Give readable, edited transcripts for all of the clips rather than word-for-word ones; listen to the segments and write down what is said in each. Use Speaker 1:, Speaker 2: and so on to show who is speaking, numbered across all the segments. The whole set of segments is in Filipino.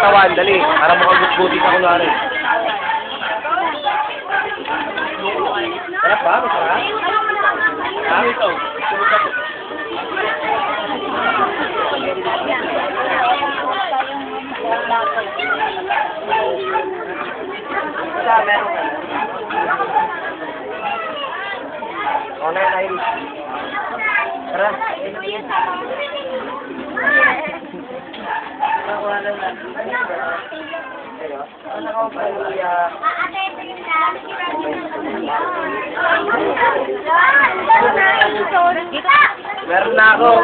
Speaker 1: katawan, dali. Para makagutguti ka kunwari. Sarap ba? Masarap? Ha? Ito. Meron ka. O na yun, Iris. Tara. Meron na ako.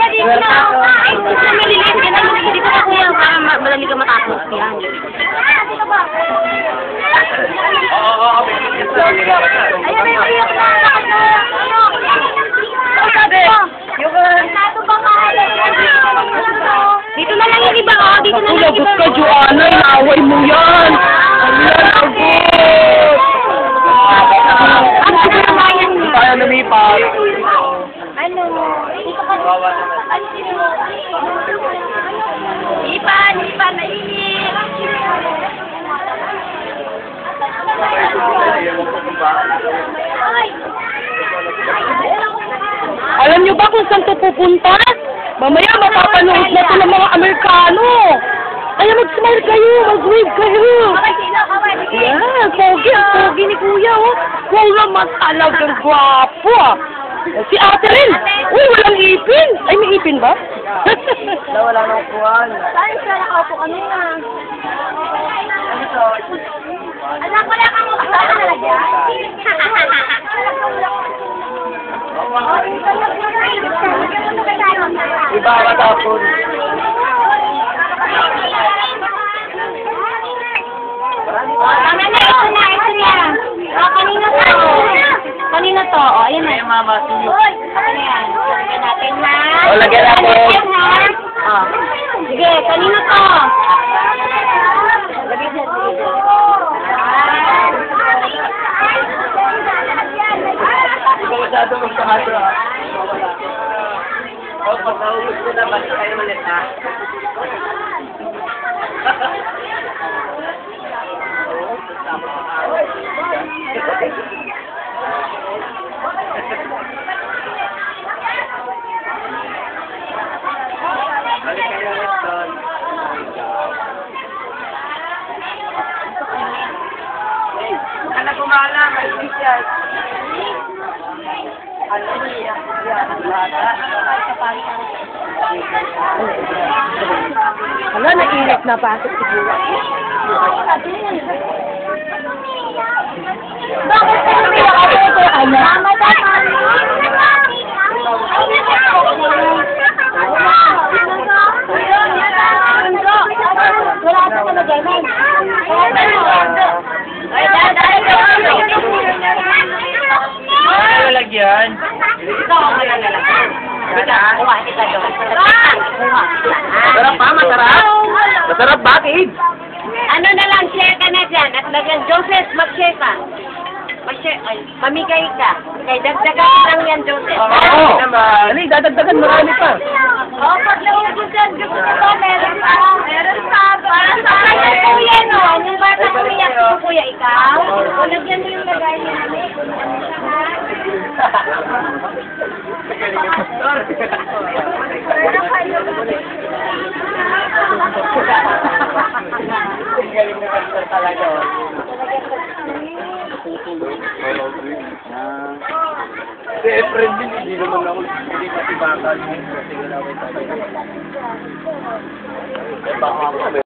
Speaker 2: Dito na ako. Ito maliliit ka na. Dito ka kuya para madali ka matapos. Yan.
Speaker 1: Oo.
Speaker 2: Ayan, iyak na. Dito na lang yung iba, oh. Dito na lang yung iba.
Speaker 3: Lagot ka, Joanna. Inaway mo yan. Lagot.
Speaker 2: Ano ba yung bayan niya?
Speaker 1: Tayo lumipat.
Speaker 2: Ano? Dito ka. Ano sino mo? Lipa, naiinit.
Speaker 3: Alam niyo ba kung saan to pupunta? Mamaya mapapanood na to ng mga Amerikano. Kaya mag-smile kayo, mag-wave kayo. Yan, pogi ni Kuya, oh. Wow naman talagang gwapo, ah. Si ate rin. Uy, walang ipin. Ay, may ipin ba?
Speaker 1: Wala nang kuwan.
Speaker 2: Saan siya nakaupo kanina? Anak, wala kang makasama na lagyan.
Speaker 1: Iba ka tapon.
Speaker 2: Tama na, ito na. Kanina to, oh, ayan na.
Speaker 1: Ay, mama, sinyo.
Speaker 2: Ano yan? Lagyan natin na.
Speaker 1: O, lagyan natin.
Speaker 2: Oh. Sige, kanina to. Lagyan natin.
Speaker 1: Ikaw masyado magkakaso, ha? O, pag naubos ko na, basta kayo ulit, ha? Balik kayo ulit doon. Huwag ka na gumala, may isyan. Ano niya?
Speaker 3: Wala, nainit na pasok siguro.
Speaker 2: Bakit ka umiyak ako ito? Mama, wala ka na ganyan.
Speaker 1: Ay, lagyan.
Speaker 2: Ito ako malalagyan. Kuha kita doon.
Speaker 1: Masarap pa, masarap. Masarap, bakit?
Speaker 2: Ano na lang, share ka na dyan. At lagyan, Joseph, mag-share ka. Mag-share, ay, mamigay ka. Kaya dagdagan lang yan, Joseph.
Speaker 1: Oo. Ano, dadagdagan marami pa.
Speaker 2: Oo, pag naubos yan, gusto ko ba, meron pa. Meron pa. Para sa akin, kuya, no? Yung bata kuya, kuya, ikaw. O, lagyan mo yung lagay niya.
Speaker 1: Galing na kantor talaga. Si Efren din, hindi naman ako hindi matibakan. Kasi ginawin tayo. Baka ako.